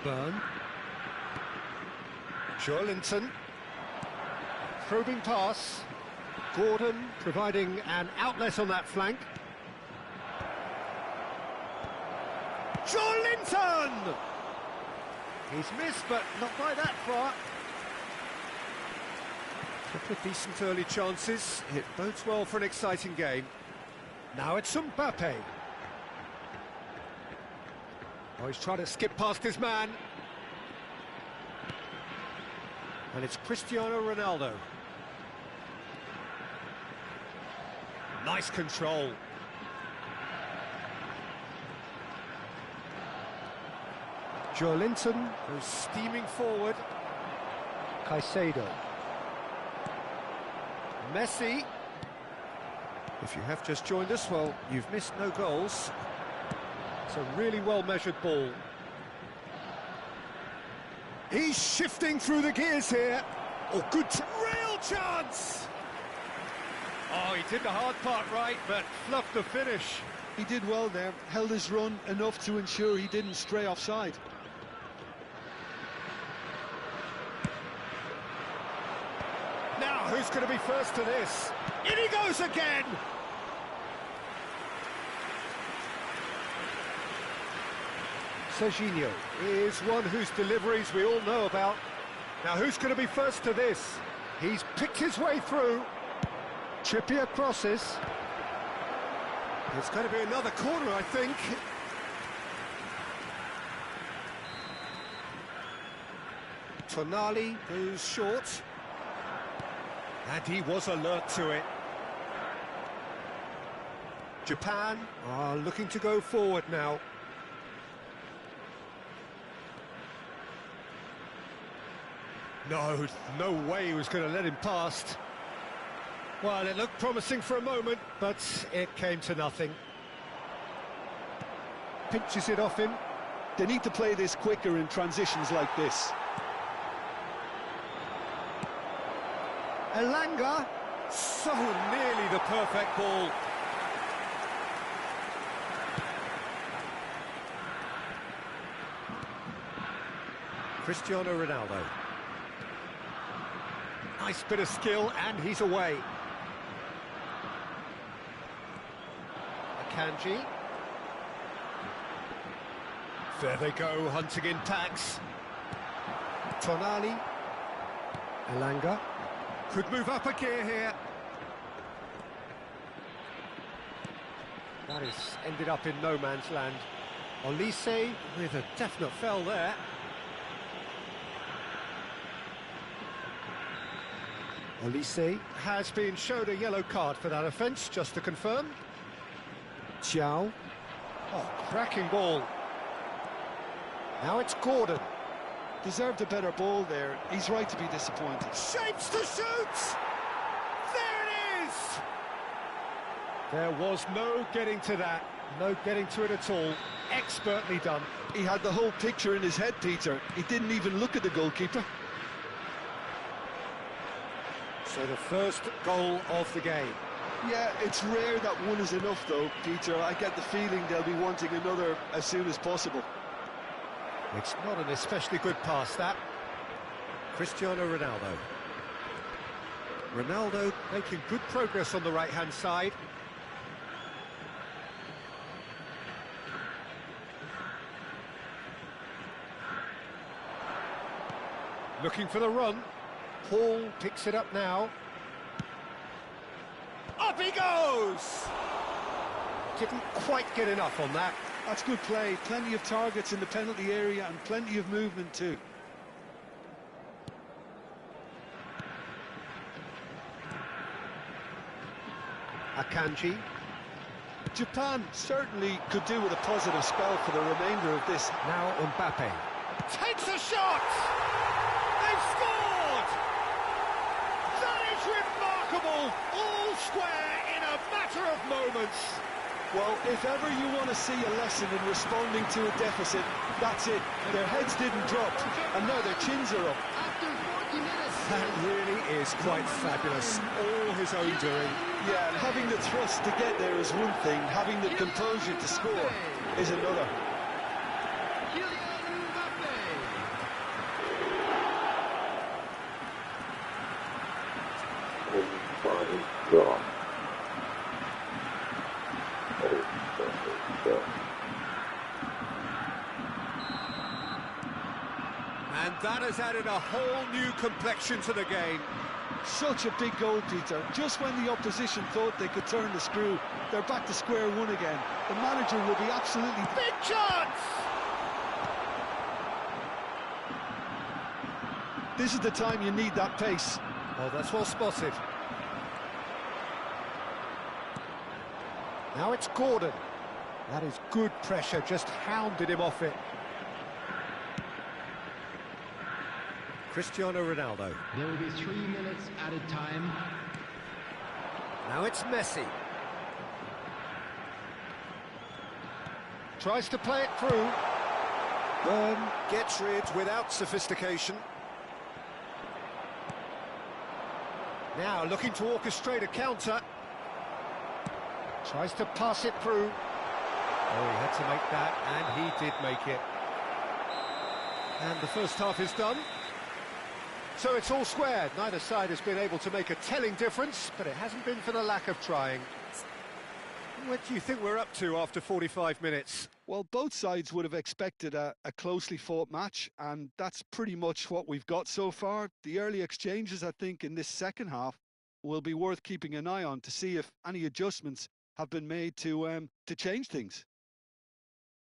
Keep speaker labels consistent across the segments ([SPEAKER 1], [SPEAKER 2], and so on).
[SPEAKER 1] Burn. Joelinton. Probing pass. Gordon providing an outlet on that flank. Joelinton! He's missed, but not by that far. Couple of decent early chances. It bodes well for an exciting game. Now it's Mbappe. Oh, he's trying to skip past his man. And it's Cristiano Ronaldo. Nice control. Joelinton goes steaming forward. Caicedo. Messi. If you have just joined us, well, you've missed no goals. It's a really well-measured ball. He's shifting through the gears here. Oh, good, real chance! Oh, he did the hard part right, but fluffed the finish.
[SPEAKER 2] He did well there, held his run enough to ensure he didn't stray offside.
[SPEAKER 1] Now, who's going to be first to this? In he goes again! Serginho is one whose deliveries we all know about. Now, who's going to be first to this? He's picked his way through. Trippier crosses. It's going to be another corner, I think. Tonali goes short. And he was alert to it. Japan are looking to go forward now. No way he was going to let him past. Well, it looked promising for a moment, but it came to nothing. Pinches it off him.
[SPEAKER 2] They need to play this quicker in transitions like this.
[SPEAKER 1] Elanga, so nearly the perfect ball. Cristiano Ronaldo. Nice bit of skill, and he's away. Akanji. There they go, hunting in packs. Tonali. Elanga. Could move up a gear here. That has ended up in no man's land. Olise with a definite foul there. Olise has been shown a yellow card for that offence, just to confirm. Yall. Oh, cracking ball. Now it's Gordon.
[SPEAKER 2] Deserved a better ball there. He's right to be disappointed.
[SPEAKER 1] Shapes to shoot! There it is! There was no getting to that. No getting to it at all. Expertly done.
[SPEAKER 2] He had the whole picture in his head, Peter. He didn't even look at the goalkeeper.
[SPEAKER 1] So the first goal of the game.
[SPEAKER 2] Yeah, it's rare that one is enough though, Peter. I get the feeling they'll be wanting another as soon as possible.
[SPEAKER 1] It's not an especially good pass, that. Cristiano Ronaldo. Ronaldo making good progress on the right-hand side. Looking for the run. Paul picks it up now. Up he goes! Didn't quite get enough on that.
[SPEAKER 2] That's good play. Plenty of targets in the penalty area and plenty of movement too.
[SPEAKER 1] Akanji.
[SPEAKER 2] Japan certainly could do with a positive spell for the remainder of this.
[SPEAKER 1] Now Mbappe. Takes a shot! They've scored! That is remarkable! All square in a matter of moments.
[SPEAKER 2] Well, if ever you want to see a lesson in responding to a deficit, that's it. Their heads didn't drop, and now their chins are up.
[SPEAKER 1] That really is quite fabulous. All his own doing.
[SPEAKER 2] Yeah, and having the thrust to get there is one thing, having the composure to score is another.
[SPEAKER 1] And that has added a whole new complexion to the game.
[SPEAKER 2] Such a big goal, Peter. Just when the opposition thought they could turn the screw, they're back to square one again. The manager will be absolutely...
[SPEAKER 1] Big chance!
[SPEAKER 2] This is the time you need that pace.
[SPEAKER 1] Oh, that's well spotted. Now it's Gordon. That is good pressure, just hounded him off it. Cristiano Ronaldo.
[SPEAKER 3] There will be 3 minutes added time.
[SPEAKER 1] Now it's Messi. Tries to play it through. Burn gets rid without sophistication. Now looking to orchestrate a counter. Tries to pass it through. Oh, he had to make that, and he did make it. And the first half is done. So it's all squared. Neither side has been able to make a telling difference, but it hasn't been for the lack of trying. What do you think we're up to after 45 minutes?
[SPEAKER 2] Well, both sides would have expected a closely fought match, and that's pretty much what we've got so far. The early exchanges, I think, in this second half will be worth keeping an eye on to see if any adjustments have been made to change things.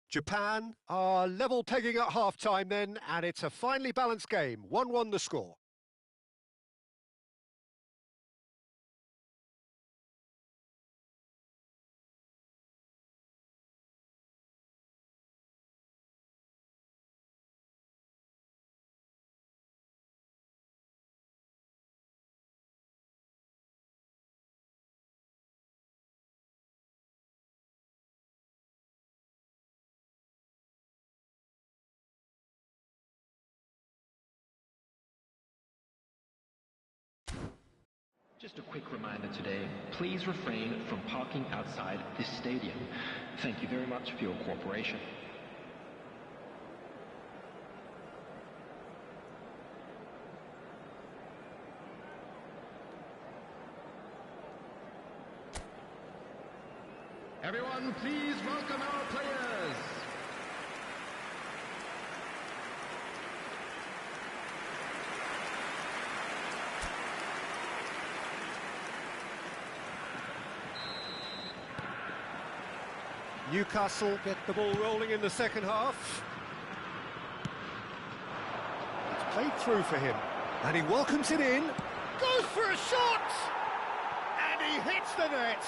[SPEAKER 1] Japan are level pegging at half-time then, and it's a finely balanced game. 1-1 the score.
[SPEAKER 3] Just a quick reminder today, please refrain from parking outside this stadium. Thank you very much for your cooperation. Everyone, please welcome our players.
[SPEAKER 1] Newcastle get the ball rolling in the second half. It's played through for him, and he welcomes it in. Goes for a shot! And he hits the net!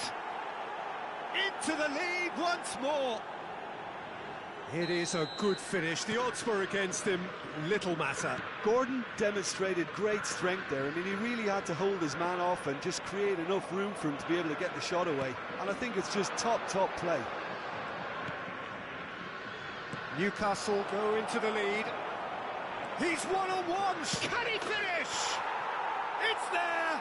[SPEAKER 1] Into the lead once more! It is a good finish. The odds were against him. Little matter.
[SPEAKER 2] Gordon demonstrated great strength there. I mean, he really had to hold his man off and just create enough room for him to be able to get the shot away. And I think it's just top play.
[SPEAKER 1] Newcastle go into the lead. He's one-on-one. Can he finish? It's there.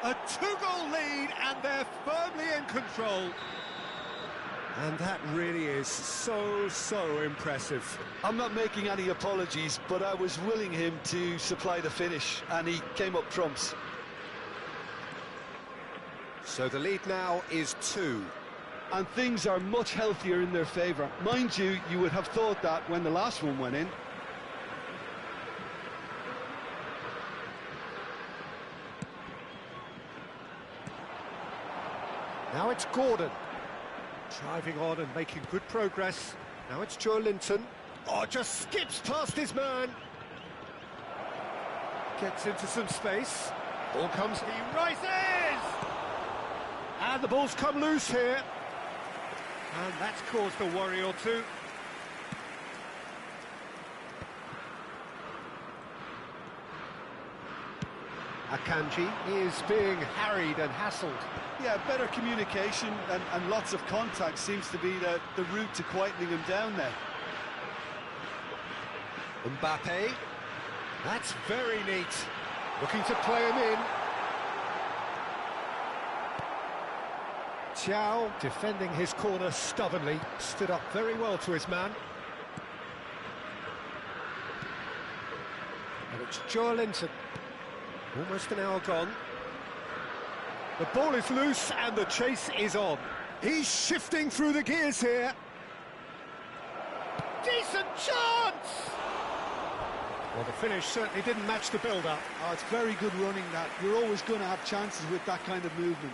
[SPEAKER 1] A 2-goal lead, and they're firmly in control. And that really is so impressive.
[SPEAKER 2] I'm not making any apologies, but I was willing him to supply the finish, and he came up trumps.
[SPEAKER 1] So the lead now is 2.
[SPEAKER 2] And things are much healthier in their favour. Mind you, you would have thought that when the last one went in.
[SPEAKER 1] Now it's Gordon. Driving on and making good progress. Now it's Joe Linton. Oh, just skips past his man. Gets into some space. Ball comes, he rises! And the ball's come loose here. And that's caused a worry or two. Akanji is being harried and hassled.
[SPEAKER 2] Yeah, better communication and lots of contact seems to be the route to quietening him down there.
[SPEAKER 1] Mbappe. That's very neat. Looking to play him in. Yall defending his corner stubbornly, stood up very well to his man. And it's Joe Linton. Almost an hour gone. The ball is loose and the chase is on. He's shifting through the gears here. Decent chance! Well, the finish certainly didn't match the build-up.
[SPEAKER 2] Oh, it's very good running that. You're always going to have chances with that kind of movement.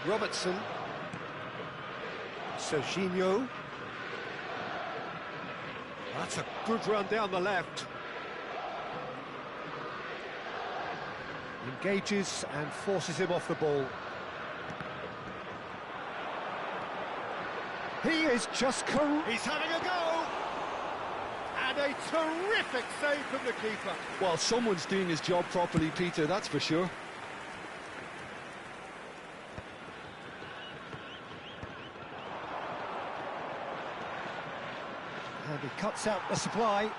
[SPEAKER 1] Robertson. Serginho. That's a good run down the left. Engages and forces him off the ball. He is just he's having a go! And a terrific save from the keeper.
[SPEAKER 2] Well, someone's doing his job properly, Peter, that's for sure.
[SPEAKER 1] And he cuts out the supply.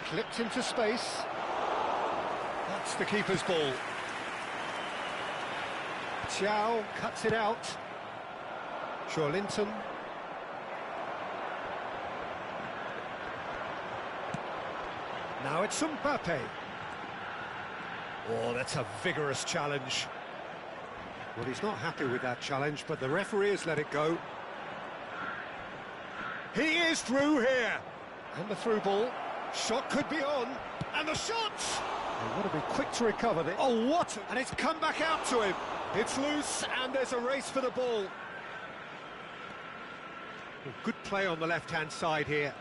[SPEAKER 1] Clipped into space. That's the keeper's ball. Yall cuts it out. Linton. Now it's Mbappe. Oh, that's a vigorous challenge. Well, he's not happy with that challenge, but the referee has let it go. He is through here. And the through ball. Shot could be on. And the shot! They've got to be quick to recover this. Oh, what? And it's come back out to him. It's loose, and there's a race for the ball. Well, good play on the left-hand side here.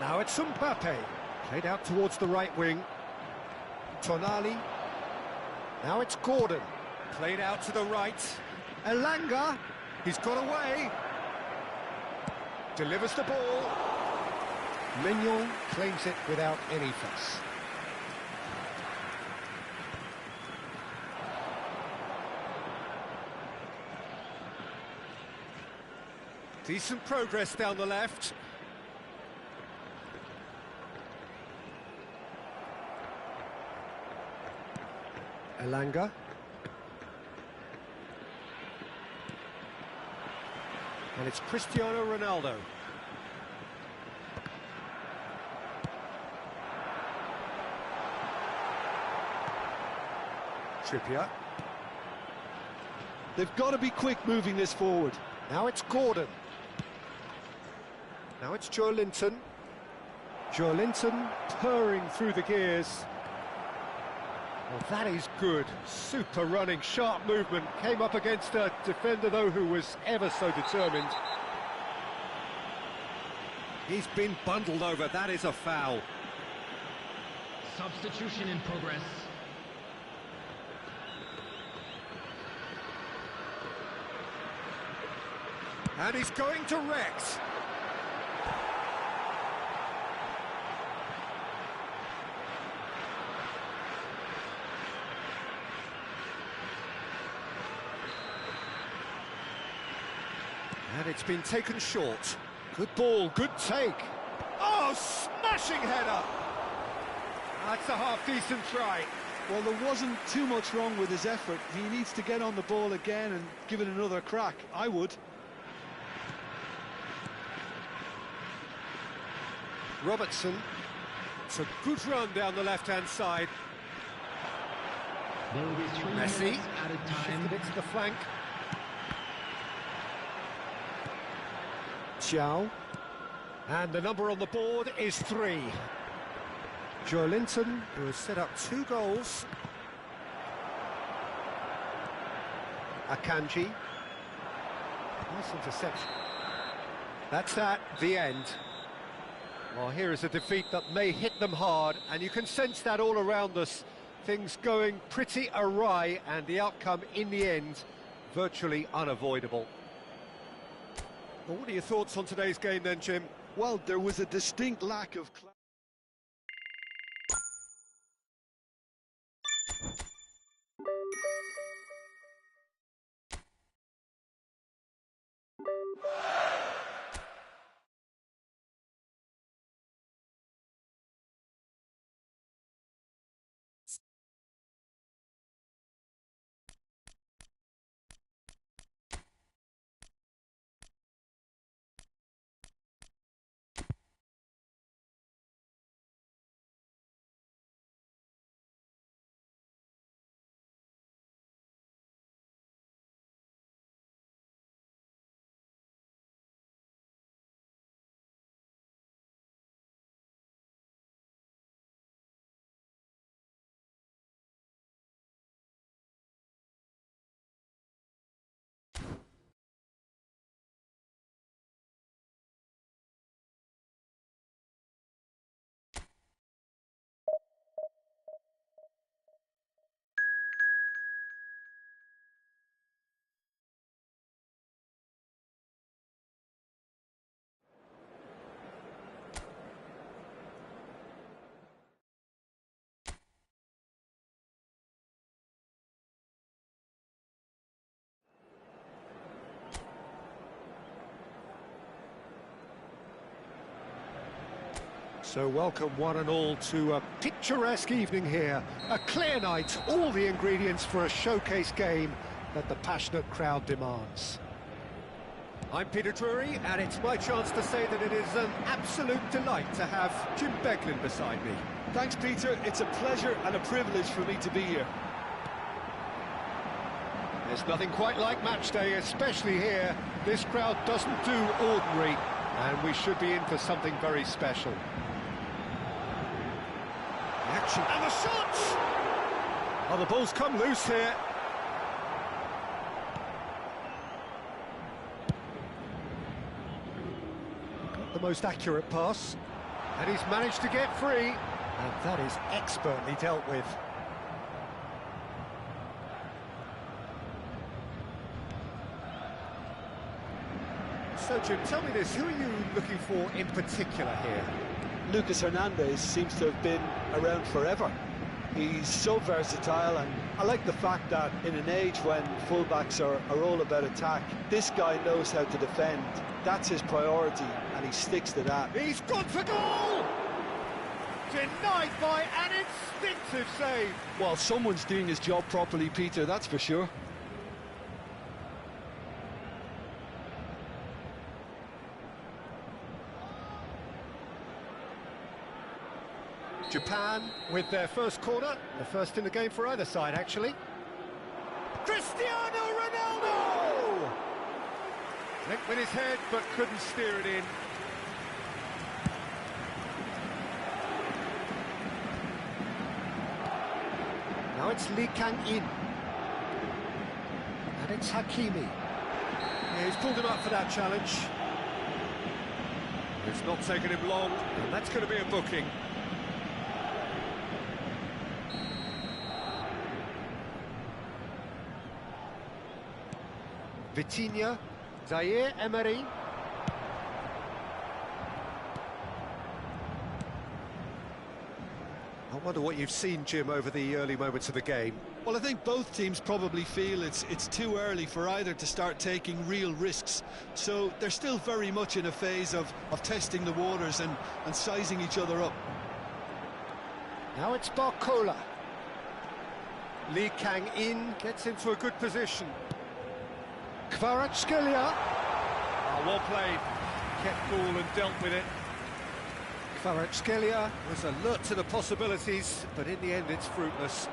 [SPEAKER 1] Now it's Mbappe. Played out towards the right wing. Tonali. Now it's Gordon. Played out to the right. Elanga. He's got away. Delivers the ball. Mignon claims it without any fuss. Decent progress down the left. Elanga. And it's Cristiano Ronaldo. Trippier.
[SPEAKER 2] They've got to be quick moving this forward.
[SPEAKER 1] Now it's Gordon. Now it's Linton. Linton purring through the gears. Well, that is good. Super running, sharp movement. Came up against a defender, though, who was ever so determined. He's been bundled over. That is a foul.
[SPEAKER 3] Substitution in progress.
[SPEAKER 1] And he's going to Rex. And it's been taken short. Good ball, good take. Oh, smashing header! That's a half-decent try.
[SPEAKER 2] Well, there wasn't too much wrong with his effort. He needs to get on the ball again and give it another crack. I would.
[SPEAKER 1] Robertson. It's a good run down the left-hand side.
[SPEAKER 3] There will be 3
[SPEAKER 1] Messi.
[SPEAKER 3] minutes added time.
[SPEAKER 1] Shifted it to the flank. Yall. And the number on the board is 3. Linton, who has set up 2 goals. Akanji. Nice interception. That's the end. Well, here is a defeat that may hit them hard, and you can sense that all around us. Things going pretty awry, and the outcome in the end virtually unavoidable. Well, what are your thoughts on today's game then, Jim?
[SPEAKER 2] Well, there was a distinct lack of clarity.
[SPEAKER 1] So welcome one and all to a picturesque evening here. A clear night, all the ingredients for a showcase game that the passionate crowd demands. I'm Peter Drury, and it's my chance to say that it is an absolute delight to have Jim Beglin beside me.
[SPEAKER 2] Thanks, Peter. It's a pleasure and a privilege for me to be here.
[SPEAKER 1] There's nothing quite like match day, especially here. This crowd doesn't do ordinary, and we should be in for something very special. The action and the shot! Oh, the ball's come loose here. Not the most accurate pass, and he's managed to get free, and that is expertly dealt with. So, Jim, tell me this, who are you looking for in particular here?
[SPEAKER 2] Lucas Hernandez seems to have been around forever. He's so versatile, and I like the fact that in an age when fullbacks are all about attack, this guy knows how to defend. That's his priority, and he sticks to that.
[SPEAKER 1] He's gone for goal! Denied by an instinctive save.
[SPEAKER 2] Well, someone's doing his job properly, Peter, that's for sure.
[SPEAKER 1] Japan with their first corner, the first in the game for either side, actually. Cristiano Ronaldo! Linked with his head, but couldn't steer it in. Now it's Lee Kang-in. And it's Hakimi. Yeah, he's pulled him up for that challenge. It's not taken him long, and that's going to be a booking. Vitinha, Zaire Emery. I wonder what you've seen, Jim, over the early moments of the game.
[SPEAKER 2] Well, I think both teams probably feel it's too early for either to start taking real risks. So they're still very much in a phase of testing the waters and sizing each other up.
[SPEAKER 1] Now it's Barcola. Lee Kang-in gets into a good position. Kvaratskhelia. Oh, well played. Kept cool and dealt with it. Kvaratskhelia was alert to the possibilities, but in the end it's fruitless.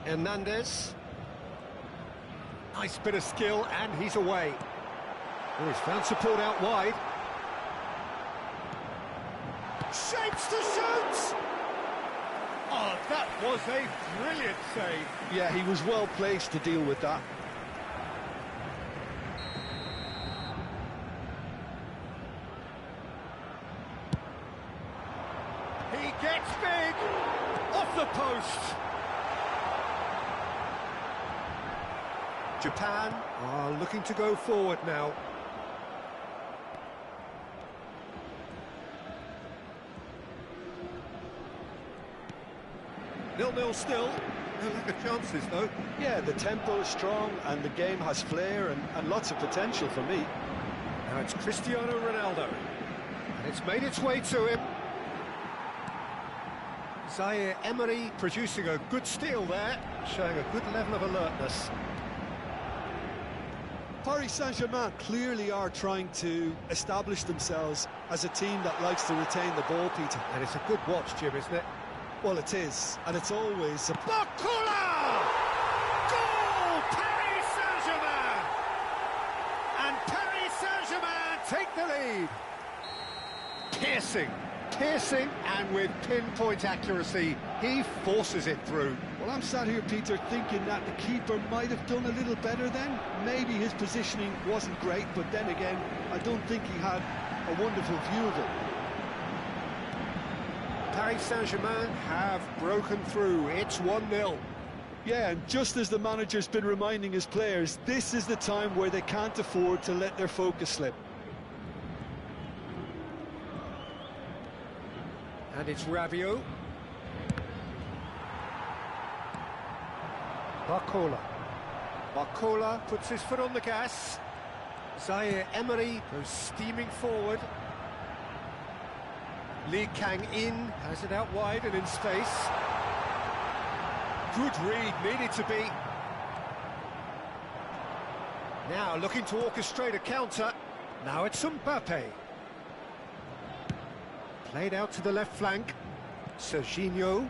[SPEAKER 1] Hernandez. Nice bit of skill, and he's away. Oh, he's found support out wide. Shapes to shoot! Oh, that was a brilliant save.
[SPEAKER 2] Yeah, he was well placed to deal with that.
[SPEAKER 1] He gets big! Off the post! Japan are looking to go forward now. Nil-nil still. No lack of chances, though.
[SPEAKER 2] Yeah, the tempo is strong and the game has flair and lots of potential for me.
[SPEAKER 1] Now it's Cristiano Ronaldo. And it's made its way to him. Zaire Emery producing a good steal there, showing a good level of alertness.
[SPEAKER 2] Paris Saint-Germain clearly are trying to establish themselves as a team that likes to retain the ball, Peter.
[SPEAKER 1] And it's a good watch, Jim, isn't it?
[SPEAKER 2] Well, it is, and it's always a...
[SPEAKER 1] Barcola! Goal! Paris Saint-Germain! And Paris Saint-Germain take the lead. Piercing, and with pinpoint accuracy, he forces it through.
[SPEAKER 2] Well, I'm sat here, Peter, thinking that the keeper might have done a little better then. Maybe his positioning wasn't great, but then again, I don't think he had a wonderful view of it.
[SPEAKER 1] Paris Saint-Germain have broken through. It's 1-0.
[SPEAKER 2] Yeah, and just as the manager's been reminding his players, this is the time where they can't afford to let their focus slip.
[SPEAKER 1] And it's Rabiot. Barcola puts his foot on the gas. Zaire Emery goes steaming forward. Lee Kang-in has it out wide and in space. Good read, needed to be. Now looking to orchestrate a counter. Now it's Mbappe. Played out to the left flank. Serginho.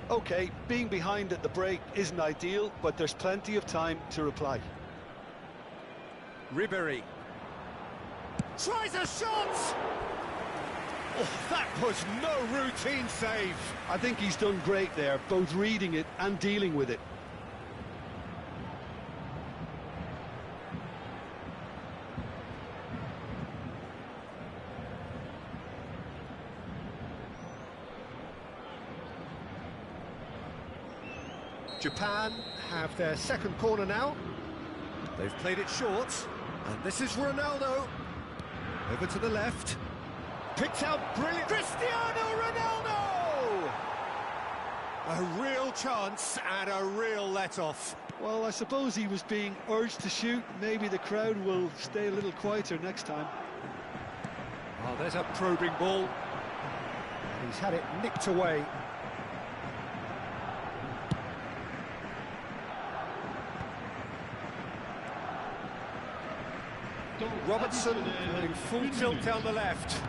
[SPEAKER 2] OK, being behind at the break isn't ideal, but there's plenty of time to reply.
[SPEAKER 1] Ribéry. Tries a shot! Oh, that was no routine save.
[SPEAKER 2] I think he's done great there, both reading it and dealing with it.
[SPEAKER 1] Japan have their second corner now. They've played it short, and this is Ronaldo. Over to the left. Picked out brilliant. Cristiano Ronaldo! A real chance and a real let-off.
[SPEAKER 2] Well, I suppose he was being urged to shoot. Maybe the crowd will stay a little quieter next time.
[SPEAKER 1] Oh, there's a probing ball. And he's had it nicked away. Robertson going full tilt down the left.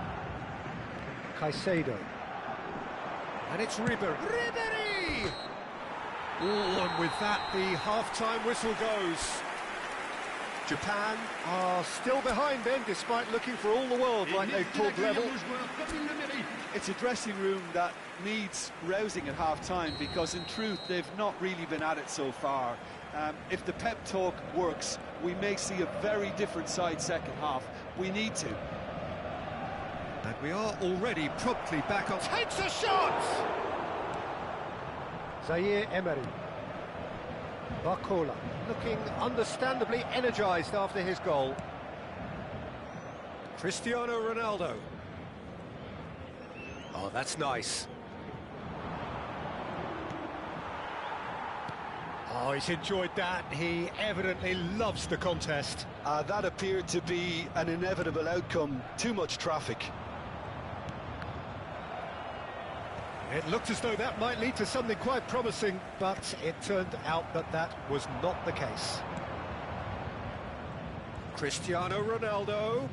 [SPEAKER 1] Caicedo. And it's Ribéry. Ribéry! Oh, and with that, the half-time whistle goes. Japan are still behind then, despite looking for all the world like they've pulled level.
[SPEAKER 2] It's a dressing room that needs rousing at half-time, because in truth they've not really been at it so far. If the pep talk works, we may see a very different side second half. We need to.
[SPEAKER 1] And we are already promptly back on. Takes a shot! Zaire Emery. Barcola looking understandably energised after his goal. Cristiano Ronaldo. Oh, that's nice. Oh, he's enjoyed that. He evidently loves the contest.
[SPEAKER 2] That appeared to be an inevitable outcome. Too much traffic.
[SPEAKER 1] It looked as though that might lead to something quite promising, but it turned out that that was not the case. Cristiano Ronaldo.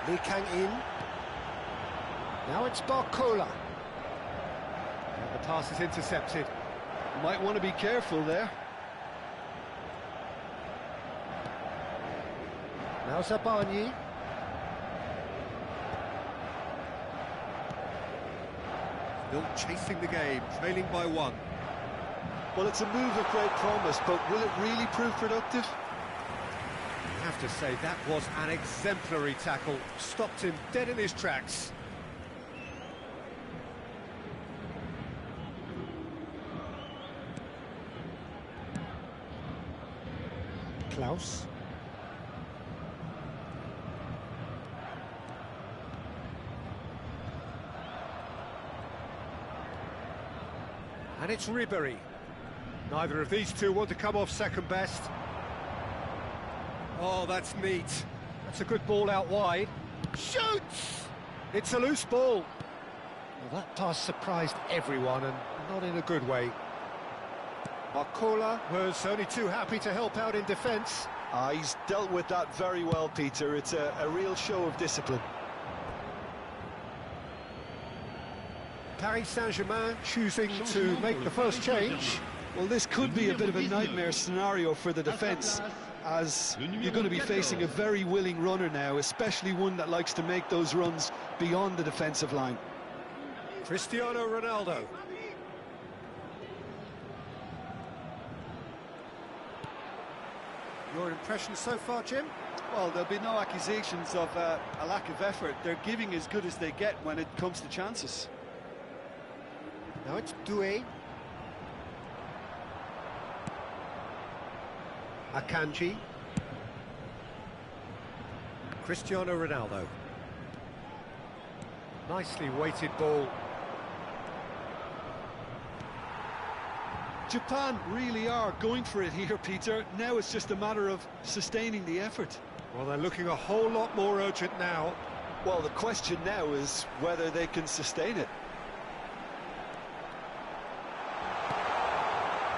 [SPEAKER 1] Lee Kang-in. Now it's Barcola. And the pass is intercepted.
[SPEAKER 2] Might want to be careful there.
[SPEAKER 1] Now Zabani. Still chasing the game, trailing by one.
[SPEAKER 2] Well, it's a move of great promise, but will it really prove productive?
[SPEAKER 1] I have to say, that was an exemplary tackle. Stopped him dead in his tracks. Klaus. And it's Ribéry. Neither of these two want to come off second best. Oh, that's neat. That's a good ball out wide. Shoots! It's a loose ball. Well, that pass surprised everyone, and not in a good way. Barcola was only too happy to help out in defence.
[SPEAKER 2] He's dealt with that very well, Peter. It's a real show of discipline.
[SPEAKER 1] Paris Saint-Germain choosing to make the first change.
[SPEAKER 2] Well, this could be a bit of a nightmare scenario for the defence, as you're going to be facing a very willing runner now, especially one that likes to make those runs beyond the defensive line.
[SPEAKER 1] Cristiano Ronaldo. Your impression so far, Jim?
[SPEAKER 2] Well, there'll be no accusations of a lack of effort. They're giving as good as they get when it comes to chances.
[SPEAKER 1] Now it's Doué. Akanji. Cristiano Ronaldo. Nicely weighted ball.
[SPEAKER 2] Japan really are going for it here, Peter. Now it's just a matter of sustaining the effort.
[SPEAKER 1] Well, they're looking a whole lot more urgent now.
[SPEAKER 2] Well, the question now is whether they can sustain it.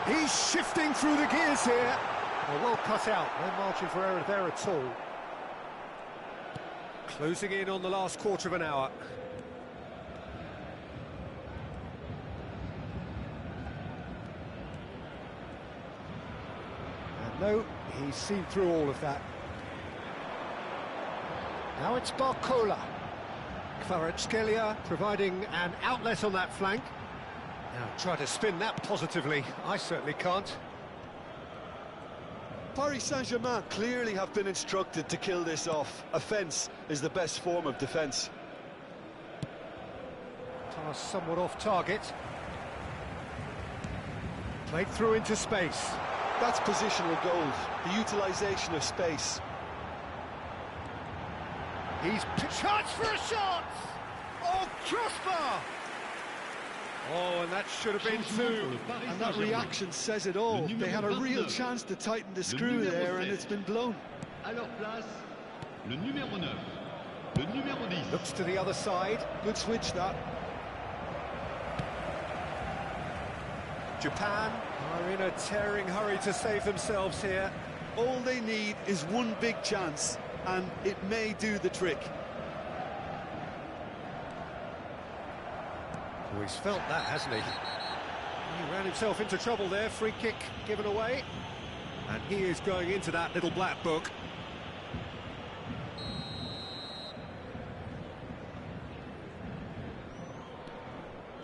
[SPEAKER 1] He's shifting through the gears here. Well cut out, no margin for error there at all. Closing in on the last quarter of an hour. And no, he's seen through all of that. Now it's Barcola. Kvaratskhelia providing an outlet on that flank. Now try to spin that positively. I certainly can't.
[SPEAKER 2] Paris Saint-Germain clearly have been instructed to kill this off. Offence is the best form of defence.
[SPEAKER 1] Pass somewhat off target. Played through into space.
[SPEAKER 2] That's positional gold, the utilisation of space.
[SPEAKER 1] He's chance for a shot! Oh, crossbar! Oh, and that should have been two.
[SPEAKER 2] And that reaction says it all. They had a real chance to tighten the screw there, and it's been blown.
[SPEAKER 4] À leur place, le numéro 9, le numéro 10.
[SPEAKER 1] Looks to the other side.
[SPEAKER 2] Good switch, that.
[SPEAKER 1] Japan are in a tearing hurry to save themselves here.
[SPEAKER 2] All they need is one big chance, and it may do the trick.
[SPEAKER 1] Oh, he's felt that, hasn't he? He ran himself into trouble there. Free kick given away. And he is going into that little black book.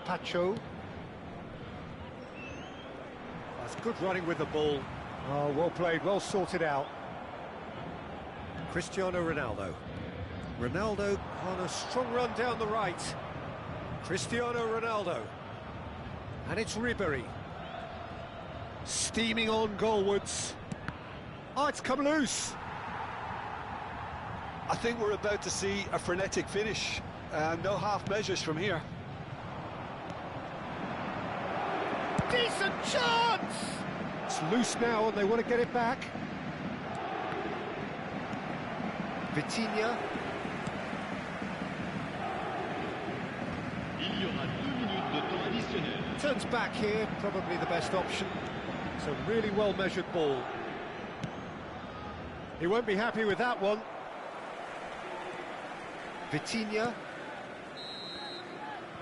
[SPEAKER 1] Pacho. That's good running with the ball. Oh, well played, well sorted out. Cristiano Ronaldo. Ronaldo on a strong run down the right. Cristiano Ronaldo. And it's Ribéry. Steaming on goalwards. Oh, it's come loose.
[SPEAKER 2] I think we're about to see a frenetic finish. No half measures from here.
[SPEAKER 1] Decent chance! It's loose now and they want to get it back. Vitinha.
[SPEAKER 4] Il y aura 2 minutes de temps additionnel.
[SPEAKER 1] Turns back here, probably the best option. It's a really well-measured ball. He won't be happy with that one. Vitinha.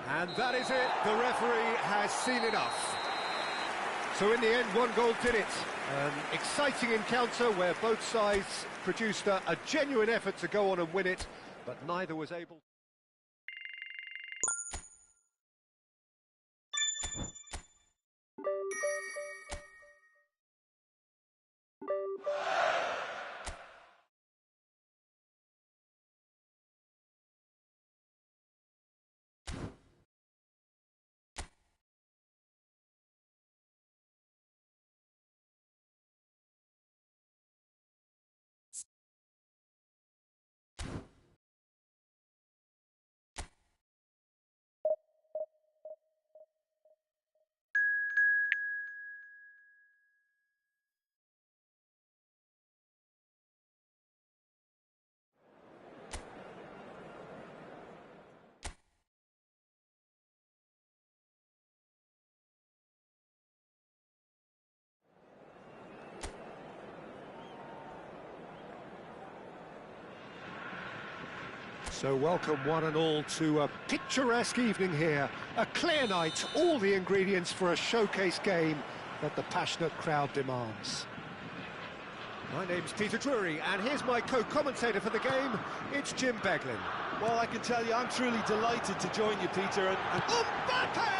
[SPEAKER 1] And that is it. The referee has seen enough. So in the end, one goal did it. An exciting encounter where both sides produced a genuine effort to go on and win it, but neither was able. So welcome one and all to a picturesque evening here. A clear night, all the ingredients for a showcase game that the passionate crowd demands. My name's Peter Drury, and here's my co-commentator for the game, it's Jim Beglin.
[SPEAKER 2] Well, I can tell you, I'm truly delighted to join you, Peter. And
[SPEAKER 1] Mbappe!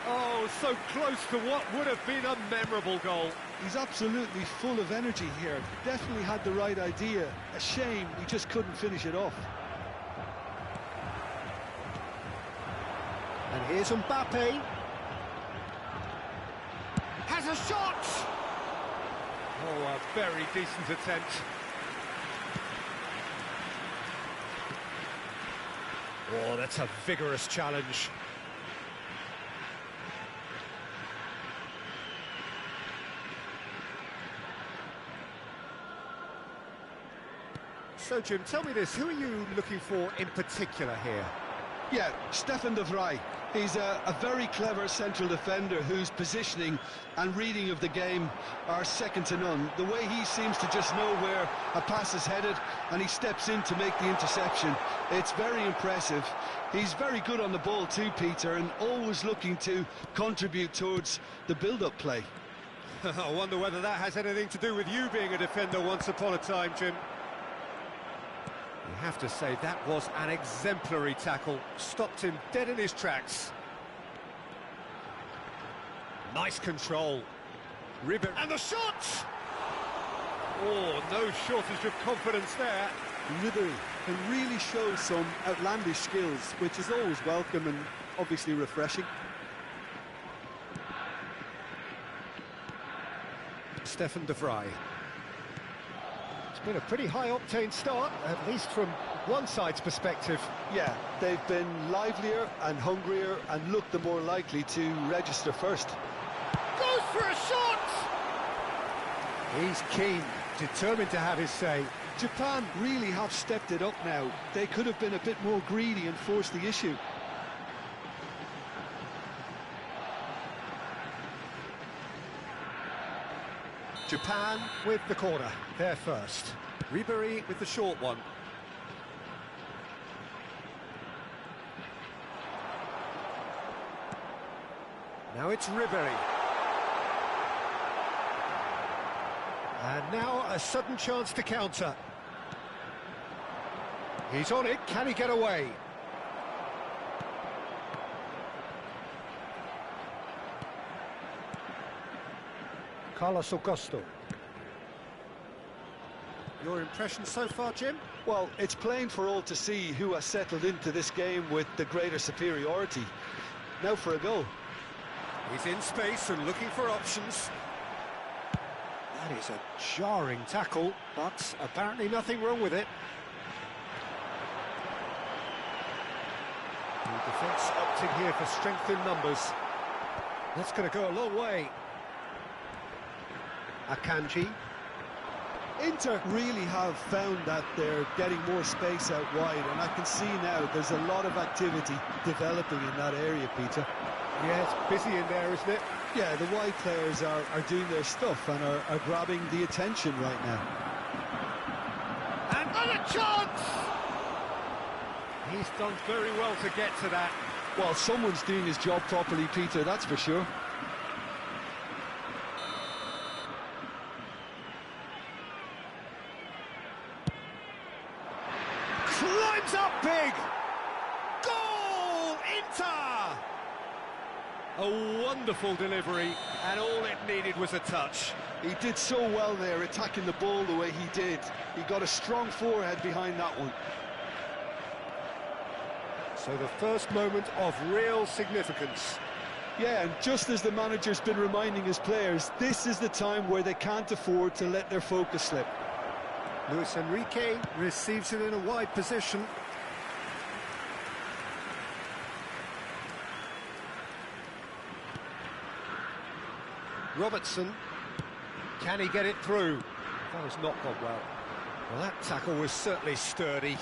[SPEAKER 1] Oh, so close to what would have been a memorable goal.
[SPEAKER 2] He's absolutely full of energy here. Definitely had the right idea. A shame he just couldn't finish it off.
[SPEAKER 1] And here's Mbappe. Has a shot! Oh, a very decent attempt. Oh, that's a vigorous challenge. So, Jim, tell me this, who are you looking for in particular here?
[SPEAKER 2] Yeah, Stefan de Vrij. He's a very clever central defender whose positioning and reading of the game are second to none. The way he seems to just know where a pass is headed and he steps in to make the interception, it's very impressive. He's very good on the ball too, Peter, and always looking to contribute towards the build-up play.
[SPEAKER 1] I wonder whether that has anything to do with you being a defender once upon a time, Jim. You have to say that was an exemplary tackle. Stopped him dead in his tracks. Nice control. Ribbon. And the shot! Oh, no shortage of confidence there.
[SPEAKER 2] Ribéry can really show some outlandish skills, which is always welcome and obviously refreshing.
[SPEAKER 1] Stefan de Vrij. It's been a pretty high-octane start, at least from one side's perspective.
[SPEAKER 2] Yeah, they've been livelier and hungrier and looked the more likely to register first.
[SPEAKER 1] Goes for a shot! He's keen, determined to have his say.
[SPEAKER 2] Japan really have stepped it up now. They could have been a bit more greedy and forced the issue.
[SPEAKER 1] Japan with the corner, there first. Ribéry with the short one. Now it's Ribéry. And now a sudden chance to counter. He's on it, can he get away? Carlos Augusto. Your impression so far, Jim?
[SPEAKER 2] Well, it's plain for all to see who has settled into this game with the greater superiority. Now for a goal.
[SPEAKER 1] He's in space and looking for options. That is a jarring tackle, but apparently nothing wrong with it. The defence opting here for strength in numbers. That's going to go a long way. Akanji.
[SPEAKER 2] Inter really have found that they're getting more space out wide, and I can see now there's a lot of activity developing in that area, Peter.
[SPEAKER 1] Yeah, it's busy in there, isn't it?
[SPEAKER 2] Yeah, the wide players are doing their stuff and are grabbing the attention right now.
[SPEAKER 1] And a chance! He's done very well to get to that.
[SPEAKER 2] Well, someone's doing his job properly, Peter, that's for sure.
[SPEAKER 1] Climbs up big! Goal! Inter! A wonderful delivery, and all it needed was a touch.
[SPEAKER 2] He did so well there, attacking the ball the way he did. He got a strong forehead behind that one.
[SPEAKER 1] So the first moment of real significance.
[SPEAKER 2] Yeah, and just as the manager's been reminding his players, this is the time where they can't afford to let their focus slip.
[SPEAKER 1] Luis Enrique receives it in a wide position. Robertson, can he get it through? That has not gone well. Well, that tackle was certainly sturdy.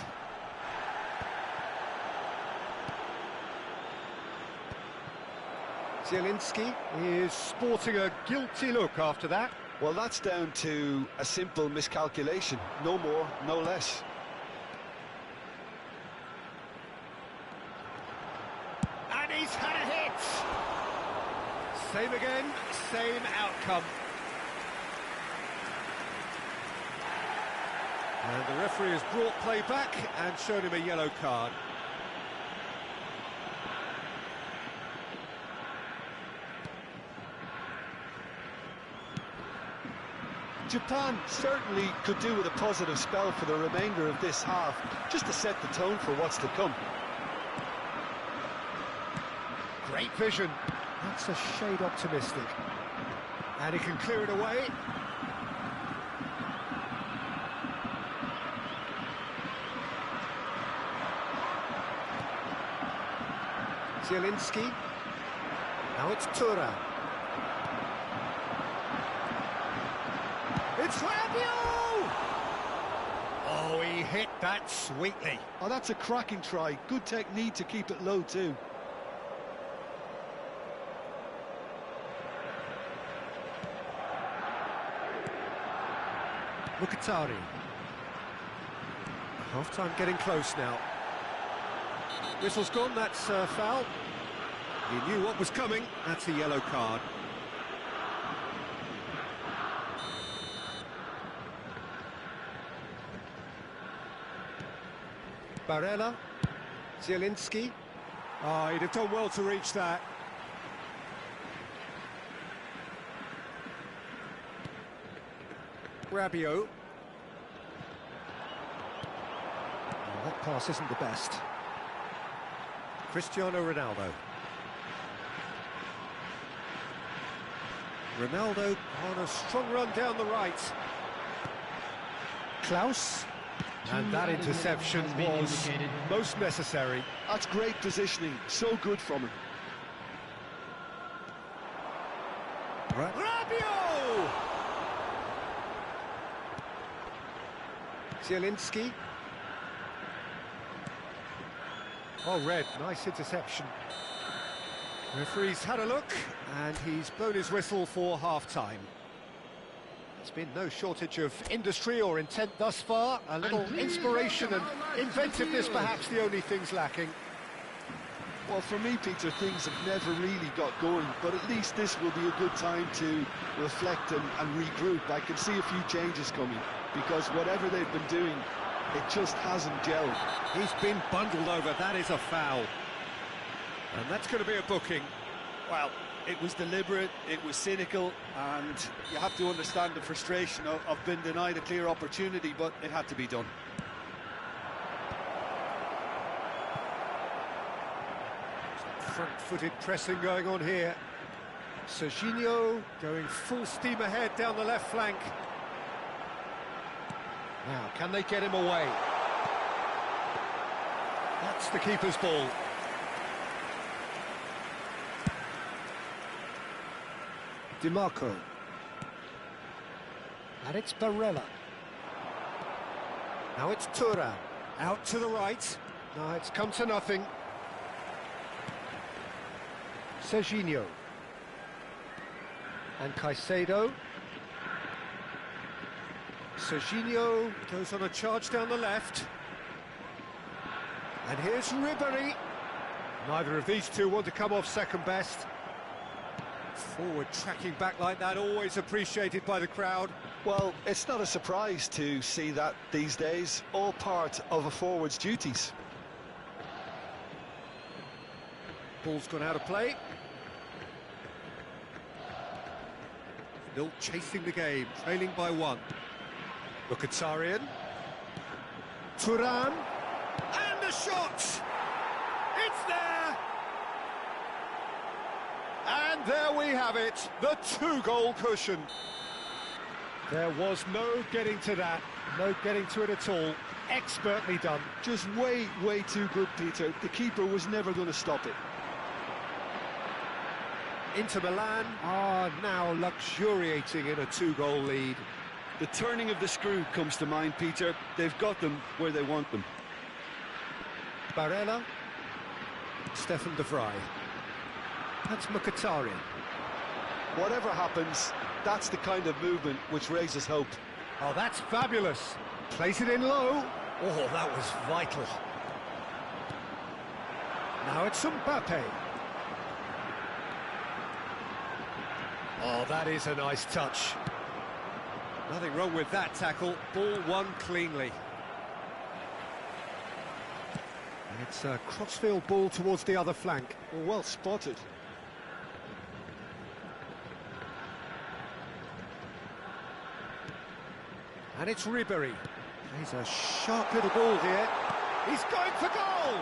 [SPEAKER 1] Zielinski is sporting a guilty look after that.
[SPEAKER 2] Well, that's down to a simple miscalculation. No more, no less.
[SPEAKER 1] And he's had a hit! Same again, same outcome. And the referee has brought play back and shown him a yellow card.
[SPEAKER 2] Japan certainly could do with a positive spell for the remainder of this half, just to set the tone for what's to come.
[SPEAKER 1] Great vision. That's a shade optimistic. And he can clear it away. Zielinski. Now it's Tura. It's Rabiot! Oh, he hit that sweetly.
[SPEAKER 2] Oh, that's a cracking try. Good technique to keep it low too.
[SPEAKER 1] Mkhitaryan. Half-time getting close now. Whistle's gone, that's foul. He knew what was coming, that's a yellow card. Barella, Zielinski. Oh, he'd have done well to reach that. Rabiot. Oh, that pass isn't the best. Cristiano Ronaldo. Ronaldo on a strong run down the right. Klaus. And that interception was most necessary.
[SPEAKER 2] That's great positioning, so good from him.
[SPEAKER 1] Rabiot! Zielinski. Oh, red, nice interception. Referee's had a look, and he's blown his whistle for half-time. There's been no shortage of industry or intent thus far. A little inspiration and inventiveness, perhaps the only things lacking.
[SPEAKER 2] Well, for me, Peter, things have never really got going, but at least this will be a good time to reflect and regroup. I can see a few changes coming, because whatever they've been doing, it just hasn't gelled.
[SPEAKER 1] He's been bundled over, that is a foul. And that's going to be a booking.
[SPEAKER 2] Well, it was deliberate, it was cynical, and you have to understand the frustration of being denied a clear opportunity, but it had to be done.
[SPEAKER 1] Front-footed pressing going on here. Serginho going full steam ahead down the left flank. Now, can they get him away? That's the keeper's ball. DiMarco. And it's Barella. Now it's Thuram. Out to the right. No, it's come to nothing. Serginho. And Caicedo. Serginho goes on a charge down the left. And here's Ribéry. Neither of these two want to come off second best. Forward tracking back like that, always appreciated by the crowd.
[SPEAKER 2] Well, it's not a surprise to see that these days, all part of a forward's duties.
[SPEAKER 1] Ball's gone out of play. Still chasing the game, trailing by one. Mkhitaryan. Thuram. And the shot! It's there! And there we have it, the two-goal cushion. There was no getting to that, no getting to it at all. Expertly done.
[SPEAKER 2] Just way, way too good, Peter. The keeper was never going to stop it.
[SPEAKER 1] Inter Milan are now luxuriating in a two-goal lead.
[SPEAKER 2] The turning of the screw comes to mind, Peter. They've got them where they want them.
[SPEAKER 1] Barella. Stefan de Vrij. That's Mkhitaryan.
[SPEAKER 2] Whatever happens, that's the kind of movement which raises hope.
[SPEAKER 1] Oh, that's fabulous. Place it in low. Oh, that was vital. Now it's Mbappe. Oh, that is a nice touch. Nothing wrong with that tackle. Ball won cleanly. And it's a crossfield ball towards the other flank.
[SPEAKER 2] Well spotted.
[SPEAKER 1] And it's Ribéry. He's a sharp little ball here. He's going for goal!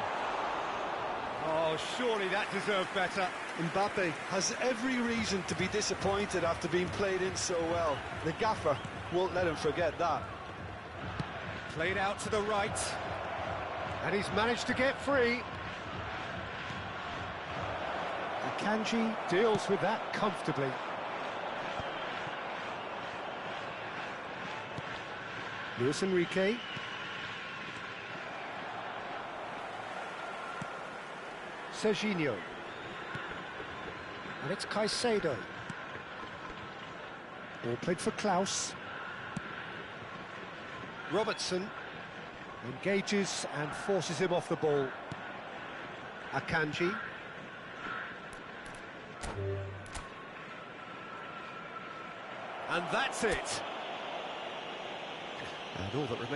[SPEAKER 1] Oh, surely that deserved better.
[SPEAKER 2] Mbappe has every reason to be disappointed after being played in so well. The gaffer won't let him forget that.
[SPEAKER 1] Played out to the right. And he's managed to get free. Akanji deals with that comfortably. Luis Enrique. Serginho. And it's Caicedo. Ball played for Klaus. Robertson engages and forces him off the ball. Akanji. And that's it. And all that remains.